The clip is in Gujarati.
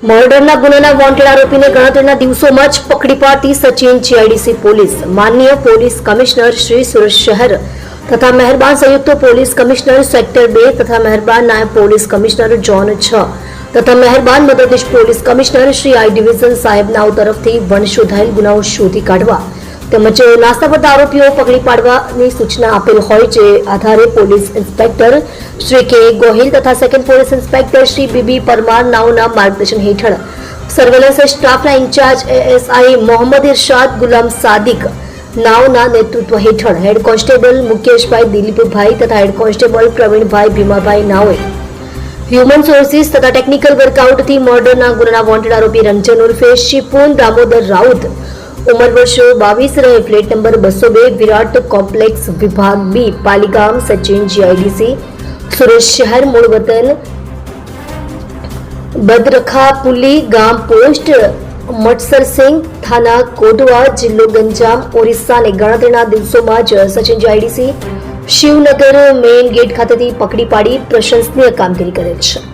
મર્ડરના ગુનાના વોન્ટેડ આરોપીને ગણતરીના દિવસોમાં જ પકડી પાડતી સચિન જીઆઈડીસી પોલીસ. માનનીય પોલીસ કમિશનર શ્રી સુરત શહેર તથા મહેરબાન સંયુક્ત પોલીસ કમિશનર સેક્ટર 2 તથા મહેરબાન નાયબ પોલીસ કમિશનર ઝોન 6 તથા મહેરબાન મદદનીશ પોલીસ કમિશનર શ્રી આઈ ડિવિઝન સાહેબ નાવ તરફથી વન શોધાયેલ ગુનાઓ શોધી કાઢવા તેમજ નાસ્તા પડતા આરોપીઓ પકડી પાડવાની સૂચના આપેલ હોય, જે આધારે police inspector Shri K Gohil તથા second police inspector Shri B B Parmar નાઓના માર્ગદર્શન હેઠળ સર્વેલન્સ સ્ટાફના ઇન્ચાર્જ એએસઆઈ મોહમ્મદ ઇરશાદ ગુલામ સાદિક નાઓના નેતૃત્વ હેઠળ હેડ કોન્સ્ટેબલ મુકેશભાઈ દિલીપભાઈ તથા હેડ કોન્સ્ટેબલ પ્રવીણભાઈ ભીમાભાઈ નાઓએ હ્યુમન સોર્સિસ તથા ટેકનિકલ વર્કઆઉટથી મર્ડરના ગુનાના વોન્ટેડ આરોપી રંજન ઉર્ફે શિપુન દામોદર રાઉત ઉંમર વર્ષો 22 રહે ફ્લેટ નંબર 202 વિરાટ કોમ્પ્લેક્સ વિભાગ બી પાલીગામ સચિન જીઆઈડીસી સુરત શહેર મૂળ વતન બદરખાપુલી ગામ પોસ્ટ મટસરસિંહ થાના કોટવા જિલ્લો ગંજામ ઓરિસ્સાને ગણતરીના દિવસોમાં જ Sachin GIDC Shivnagar main gate ખાતેથી પકડી પાડી પ્રશંસનીય કામગીરી કરેલ છે.